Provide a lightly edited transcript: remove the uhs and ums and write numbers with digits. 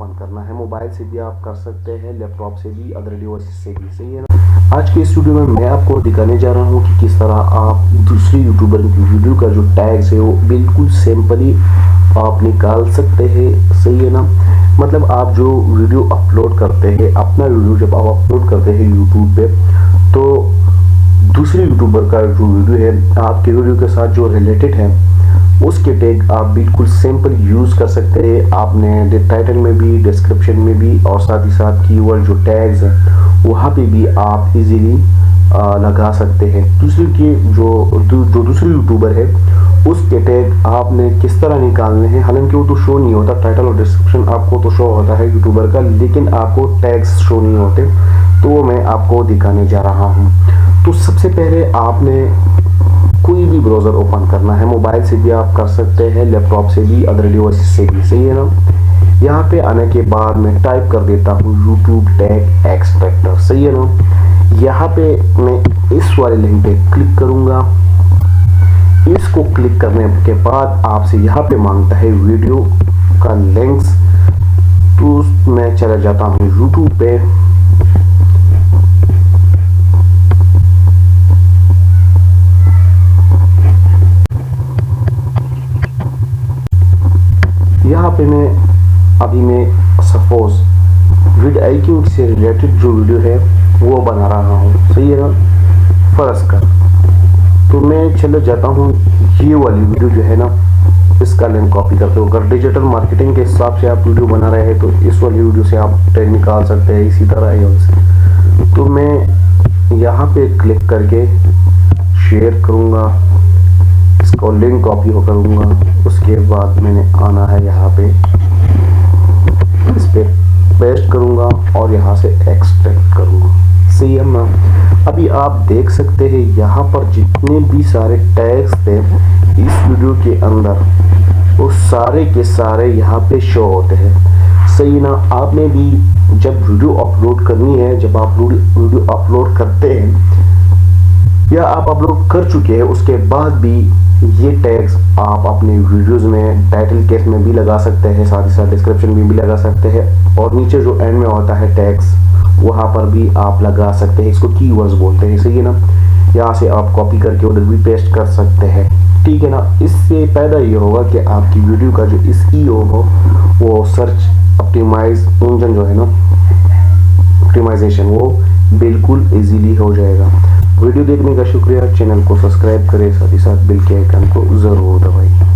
Open करना है। Mobile से भी आप कर सकते हैं, लैपटॉप से भी, अदर डिवाइस से भी। सही है ना। आज के इस वीडियो में मैं आपको दिखाने जा रहा हूँ कि किस तरह आप दूसरे यूट्यूबर की वीडियो का जो टैग्स है वो बिल्कुल सिंपली आप निकाल सकते हैं। सही है ना। मतलब आप जो वीडियो अपलोड करते हैं, अपना वीडियो जब आप अपलोड करते हैं यूट्यूब पे, तो दूसरे यूट्यूबर का जो वीडियो है आपके वीडियो के साथ जो रिलेटेड है उसके टैग आप बिल्कुल सिंपल यूज़ कर सकते हैं। आपने टाइटल में भी, डिस्क्रिप्शन में भी, और साथ ही साथ कीवर्ड जो टैग्स हैं वहाँ पे भी आप इजीली लगा सकते हैं। दूसरे के जो दूसरे यूट्यूबर है उसके टैग आपने किस तरह निकालने हैं। हालांकि वो तो शो नहीं होता, टाइटल और डिस्क्रिप्शन आपको तो शो होता है यूट्यूबर का, लेकिन आपको टैग्स शो नहीं होते, तो वो मैं आपको दिखाने जा रहा हूँ। तो सबसे पहले आपने कोई भी ब्राउज़र ओपन करना है। मोबाइल से भी आप कर सकते हैं, लैपटॉप से भी, अदर डिवाइस से भी। सही है ना। यहाँ पे आने के बाद मैं टाइप कर देता हूँ यूट्यूब टैग एक्सट्रैक्टर। सही है ना। यहाँ पे मैं इस वाले लिंक पे क्लिक करूँगा। इसको क्लिक करने के बाद आपसे यहाँ पे मांगता है वीडियो का लिंक्स, तो मैं चला जाता हूँ यूट्यूब पे। यहाँ पे मैं सपोज vidIQ से रिलेटेड जो वीडियो है वो बना रहा हूँ। सही है ना। फर्ज कर तो मैं चले जाता हूँ, ये वाली वीडियो जो है ना इसका लिंक कॉपी करते हो। अगर डिजिटल मार्केटिंग के हिसाब से आप वीडियो बना रहे हैं तो इस वाली वीडियो से आप टैग निकाल सकते हैं, इसी तरह है से। तो मैं यहाँ पे क्लिक करके शेयर करूँगा, इसको लिंक कॉपी हो करूँगा। उसके बाद मैंने आना है यहाँ पे, इस पे पेस्ट करूँगा और यहाँ से एक्सट्रैक्ट करूँगा। सही है ना। अभी आप देख सकते हैं यहाँ पर जितने भी सारे टैग्स थे इस वीडियो के अंदर वो सारे के सारे यहाँ पे शो होते हैं। सही ना। आपने भी जब वीडियो अपलोड करनी है, जब आप वीडियो अपलोड करते हैं या आप अपलोड कर चुके हैं, उसके बाद भी ये टैग्स आप अपने वीडियोस में टाइटल केस में भी लगा सकते हैं, साथ ही साथ डिस्क्रिप्शन में भी लगा सकते हैं, और नीचे जो एंड में होता है टैग्स वहाँ पर भी आप लगा सकते हैं। इसको कीवर्ड्स बोलते हैं। सही है ना। यहाँ से आप कॉपी करके उधर भी पेस्ट कर सकते हैं। ठीक है ना। इससे फायदा ये होगा कि आपकी वीडियो का जो SEO हो वो सर्च ऑप्टिमाइज इंजन जो है ना, ऑप्टिमाइजेशन, वो बिल्कुल इजीली हो जाएगा। वीडियो देखने का शुक्रिया। चैनल को सब्सक्राइब करें, साथ ही साथ बेल के आइकन को जरूर दबाएं।